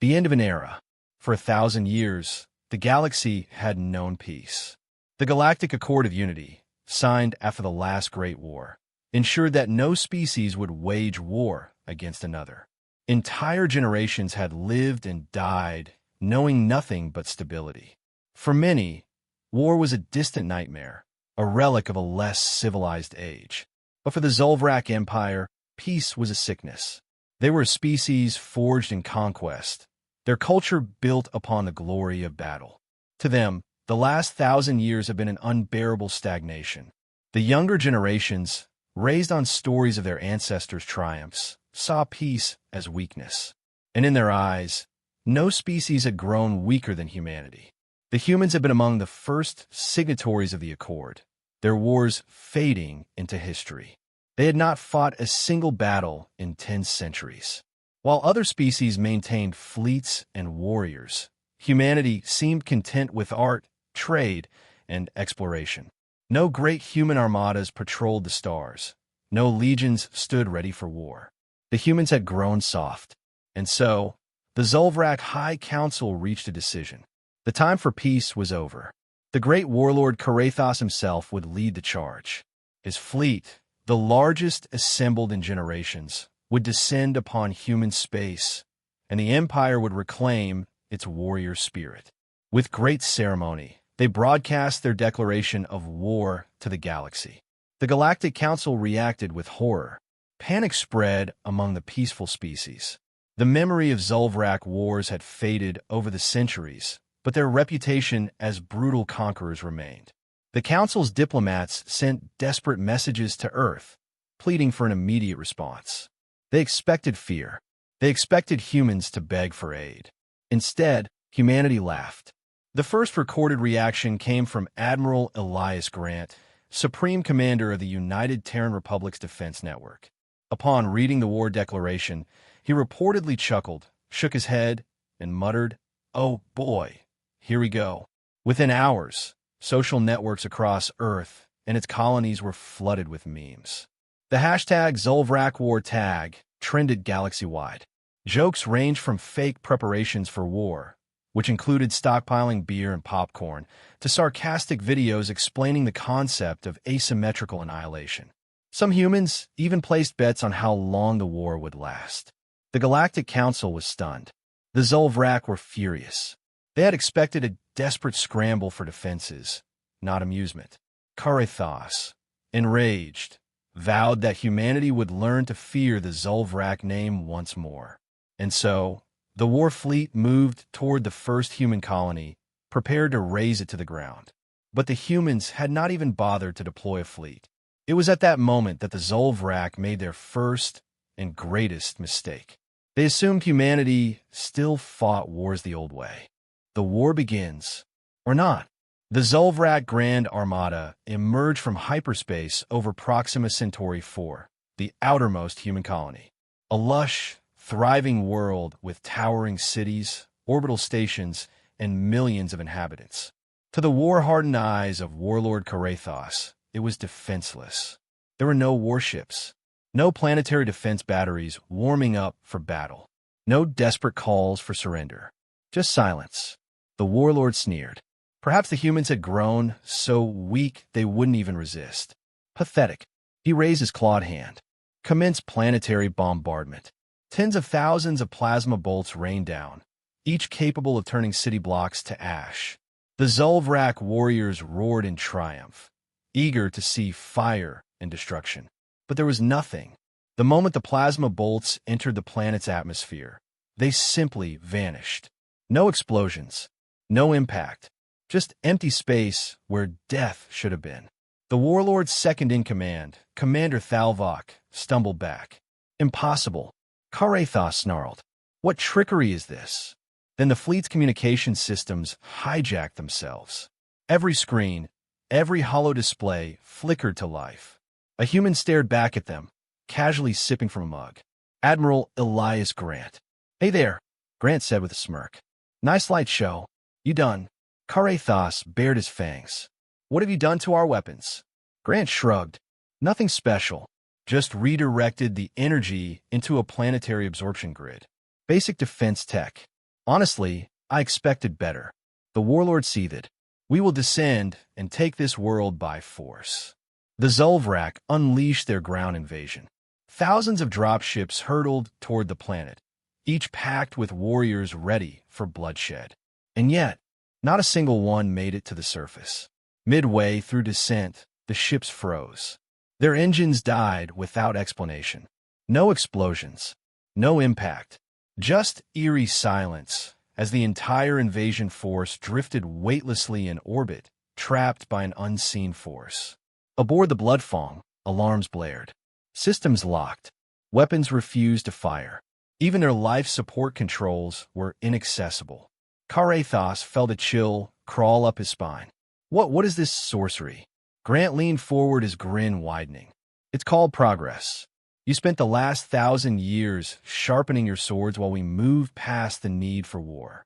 The end of an era. For 1,000 years, the galaxy had known peace. The Galactic Accord of Unity, signed after the last Great War, ensured that no species would wage war against another. Entire generations had lived and died, knowing nothing but stability. For many, war was a distant nightmare, a relic of a less civilized age. But for the Zolvrak Empire, peace was a sickness. They were a species forged in conquest, their culture built upon the glory of battle. To them, the last 1,000 years have been an unbearable stagnation. The younger generations, raised on stories of their ancestors' triumphs, saw peace as weakness. And in their eyes, no species had grown weaker than humanity. The humans had been among the first signatories of the Accord, their wars fading into history. They had not fought a single battle in 10 centuries. While other species maintained fleets and warriors, humanity seemed content with art, trade, and exploration. No great human armadas patrolled the stars. No legions stood ready for war. The humans had grown soft. And so, the Zolvrak High Council reached a decision. The time for peace was over. The great warlord Karathos himself would lead the charge. His fleet, the largest assembled in generations, would descend upon human space, and the Empire would reclaim its warrior spirit. With great ceremony, they broadcast their declaration of war to the galaxy. The Galactic Council reacted with horror. Panic spread among the peaceful species. The memory of Zolvrak wars had faded over the centuries, but their reputation as brutal conquerors remained. The Council's diplomats sent desperate messages to Earth, pleading for an immediate response. They expected fear. They expected humans to beg for aid. Instead, humanity laughed. The first recorded reaction came from Admiral Elias Grant, Supreme Commander of the United Terran Republic's Defense Network. Upon reading the war declaration, he reportedly chuckled, shook his head, and muttered, "Oh boy, here we go." Within hours, social networks across Earth and its colonies were flooded with memes. The hashtag #ZolvrakWarTag trended galaxy-wide. Jokes ranged from fake preparations for war, which included stockpiling beer and popcorn, to sarcastic videos explaining the concept of asymmetrical annihilation. Some humans even placed bets on how long the war would last. The Galactic Council was stunned. The Zolvrak were furious. They had expected a desperate scramble for defenses, not amusement. Karathos, enraged, vowed that humanity would learn to fear the Zolvrak name once more. And so, the war fleet moved toward the first human colony, prepared to raze it to the ground. But the humans had not even bothered to deploy a fleet. It was at that moment that the Zolvrak made their first and greatest mistake. They assumed humanity still fought wars the old way. The war begins, or not. The Zolvrak Grand Armada emerged from hyperspace over Proxima Centauri 4, the outermost human colony. A lush, thriving world with towering cities, orbital stations, and millions of inhabitants. To the war-hardened eyes of warlord Karathos, it was defenseless. There were no warships, no planetary defense batteries warming up for battle, no desperate calls for surrender. Just silence. The warlord sneered. Perhaps the humans had grown so weak they wouldn't even resist. Pathetic. He raised his clawed hand. Commence planetary bombardment. Tens of thousands of plasma bolts rained down, each capable of turning city blocks to ash. The Zolvrak warriors roared in triumph, eager to see fire and destruction. But there was nothing. The moment the plasma bolts entered the planet's atmosphere, they simply vanished. No explosions, no impact. Just empty space where death should have been. The warlord's second-in-command, Commander Thalvok, stumbled back. Impossible. Karathos snarled. What trickery is this? Then the fleet's communication systems hijacked themselves. Every screen, every hollow display flickered to life. A human stared back at them, casually sipping from a mug. Admiral Elias Grant. "Hey there," Grant said with a smirk. "Nice light show. You done?" Karathos bared his fangs. "What have you done to our weapons?" Grant shrugged. "Nothing special. Just redirected the energy into a planetary absorption grid. Basic defense tech. Honestly, I expected better. The warlord seethed. We will descend and take this world by force. The Zulvrak unleashed their ground invasion. Thousands of dropships hurtled toward the planet, each packed with warriors ready for bloodshed. And yet, not a single one made it to the surface. Midway through descent, the ships froze. Their engines died without explanation. No explosions, no impact, just eerie silence as the entire invasion force drifted weightlessly in orbit, trapped by an unseen force. Aboard the Bloodfang, alarms blared. Systems locked. Weapons refused to fire. Even their life support controls were inaccessible. Karathos felt a chill crawl up his spine. What is this sorcery? Grant leaned forward, his grin widening. It's called progress. You spent the last 1,000 years sharpening your swords while we moved past the need for war.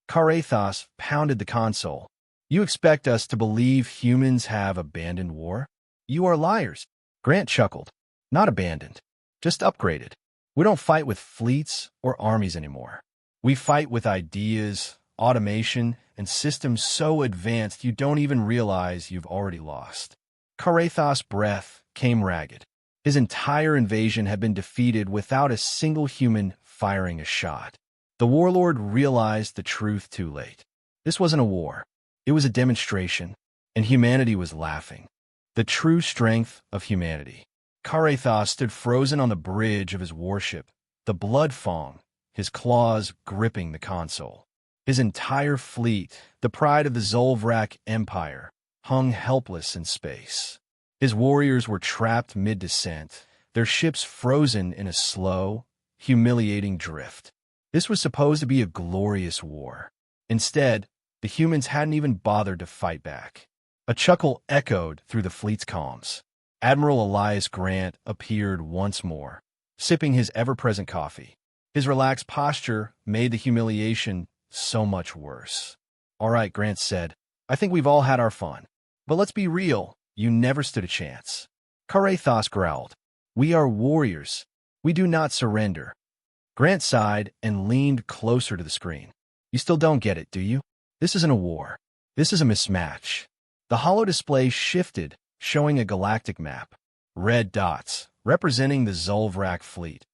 Karathos pounded the console. You expect us to believe humans have abandoned war? You are liars. Grant chuckled. Not abandoned, just upgraded. We don't fight with fleets or armies anymore. We fight with ideas, automation, and systems so advanced you don't even realize you've already lost. Karathos' breath came ragged. His entire invasion had been defeated without a single human firing a shot. The warlord realized the truth too late. This wasn't a war. It was a demonstration, and humanity was laughing. The true strength of humanity. Karathos stood frozen on the bridge of his warship, the Bloodfang, his claws gripping the console. His entire fleet, the pride of the Zulvrak Empire, hung helpless in space. His warriors were trapped mid-descent, their ships frozen in a slow, humiliating drift. This was supposed to be a glorious war. Instead, the humans hadn't even bothered to fight back. A chuckle echoed through the fleet's comms. Admiral Elias Grant appeared once more, sipping his ever-present coffee. His relaxed posture made the humiliation so much worse. All right, Grant said, I think we've all had our fun. But let's be real, you never stood a chance. Karathos growled. We are warriors. We do not surrender. Grant sighed and leaned closer to the screen. You still don't get it, do you? This isn't a war. This is a mismatch. The holodisplay shifted, showing a galactic map. Red dots, representing the Zulvrak fleet,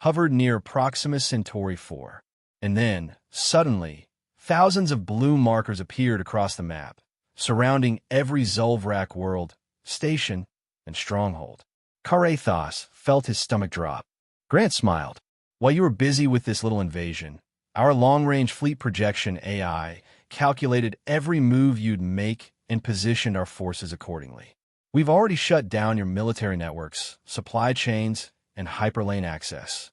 hovered near Proxima Centauri 4. And then, suddenly, thousands of blue markers appeared across the map, surrounding every Zulvrak world, station, and stronghold. Karathos felt his stomach drop. Grant smiled. While you were busy with this little invasion, our long-range fleet projection AI calculated every move you'd make and positioned our forces accordingly. We've already shut down your military networks, supply chains, and hyperlane access.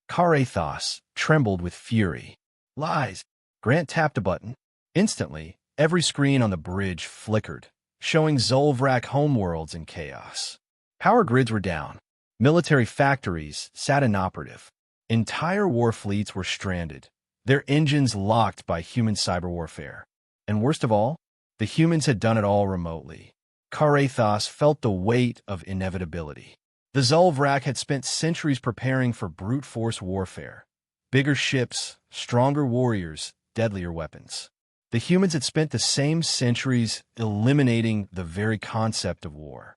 Karathos trembled with fury. Lies. Grant tapped a button. Instantly, every screen on the bridge flickered, showing Zulvrak homeworlds in chaos. Power grids were down. Military factories sat inoperative. Entire war fleets were stranded, their engines locked by human cyber warfare. And worst of all, the humans had done it all remotely. Karathos felt the weight of inevitability. The Zulvrak had spent centuries preparing for brute force warfare. Bigger ships, stronger warriors, deadlier weapons. The humans had spent the same centuries eliminating the very concept of war.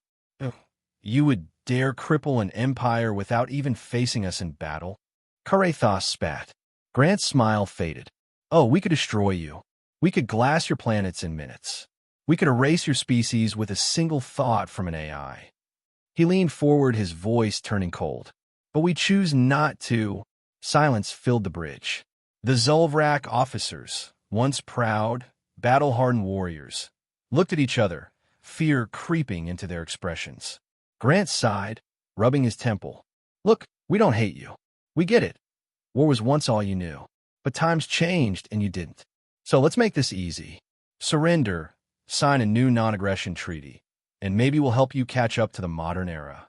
You would dare cripple an empire without even facing us in battle? Karathos spat. Grant's smile faded. Oh, we could destroy you. We could glass your planets in minutes. We could erase your species with a single thought from an AI. He leaned forward, his voice turning cold. But we choose not to. Silence filled the bridge. The Zulvrak officers, once proud, battle-hardened warriors, looked at each other, fear creeping into their expressions. Grant sighed, rubbing his temple. Look, we don't hate you. We get it. War was once all you knew. But times changed and you didn't. So let's make this easy. Surrender, sign a new non-aggression treaty, and maybe we'll help you catch up to the modern era.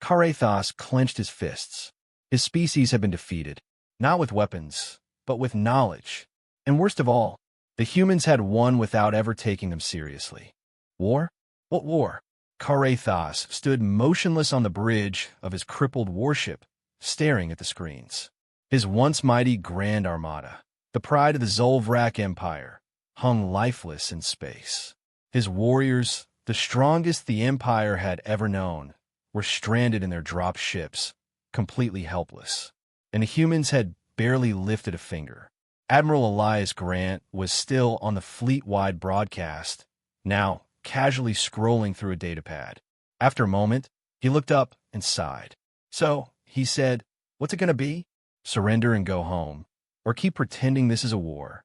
Karathos clenched his fists. His species had been defeated, not with weapons, but with knowledge. And worst of all, the humans had won without ever taking them seriously. War? What war? Karathos stood motionless on the bridge of his crippled warship, staring at the screens. His once mighty Grand Armada, the pride of the Zolvrak Empire, hung lifeless in space. His warriors, the strongest the Empire had ever known, were stranded in their drop ships, completely helpless. And the humans had barely lifted a finger. Admiral Elias Grant was still on the fleet-wide broadcast, now casually scrolling through a datapad. After a moment, he looked up and sighed. "So," he said, "what's it going to be? Surrender and go home, or keep pretending this is a war?"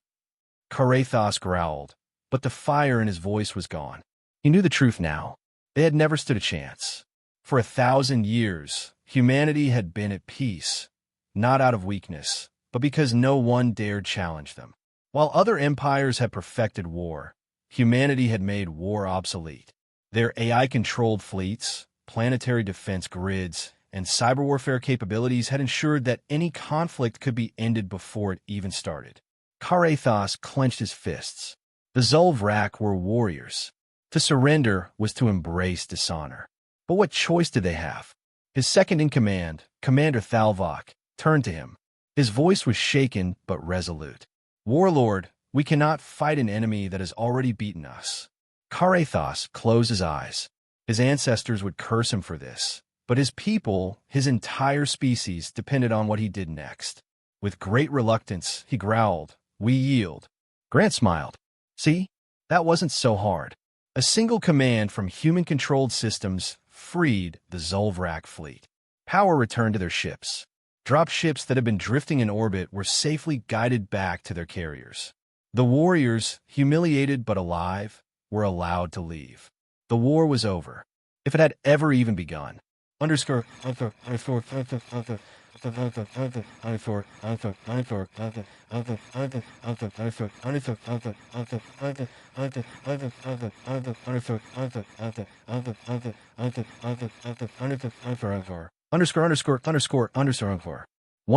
Karathos growled, but the fire in his voice was gone. He knew the truth now. They had never stood a chance. For 1,000 years, humanity had been at peace, not out of weakness, but because no one dared challenge them. While other empires had perfected war, humanity had made war obsolete. Their AI-controlled fleets, planetary defense grids, and cyber warfare capabilities had ensured that any conflict could be ended before it even started. Karathos clenched his fists. The Zolvrak were warriors. To surrender was to embrace dishonor. But what choice did they have? His second-in-command, Commander Thalvok, turned to him. His voice was shaken but resolute. "Warlord, we cannot fight an enemy that has already beaten us." Karathos closed his eyes. His ancestors would curse him for this, but his people, his entire species, depended on what he did next. With great reluctance, he growled, "We yield." Grant smiled. "See, that wasn't so hard." A single command from human-controlled systems freed the Zolvrak fleet. Power returned to their ships. Drop ships that had been drifting in orbit were safely guided back to their carriers. The warriors, humiliated but alive, were allowed to leave. The war was over, if it had ever even begun. One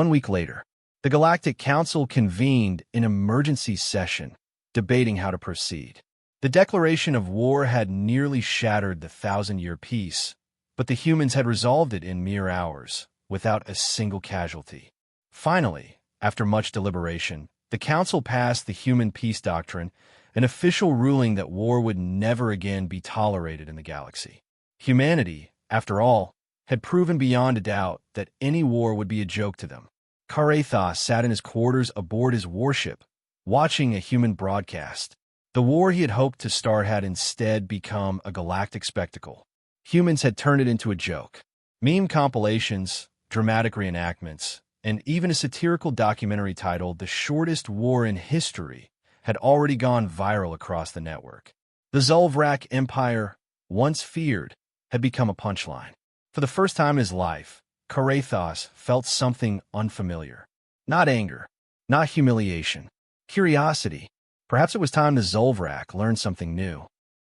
week later, the Galactic Council convened an emergency session, debating how to proceed. The declaration of war had nearly shattered the 1,000-year peace, but the humans had resolved it in mere hours, without a single casualty. Finally, after much deliberation, the Council passed the Human Peace Doctrine, an official ruling that war would never again be tolerated in the galaxy. Humanity, after all, had proven beyond a doubt that any war would be a joke to them. Karathos sat in his quarters aboard his warship, watching a human broadcast. The war he had hoped to start had instead become a galactic spectacle. Humans had turned it into a joke. Meme compilations, dramatic reenactments, and even a satirical documentary titled "The Shortest War in History" had already gone viral across the network. The Zolvrak Empire, once feared, had become a punchline. For the first time in his life, Karathos felt something unfamiliar. Not anger, not humiliation, curiosity. Perhaps it was time the Zolvrak learned something new.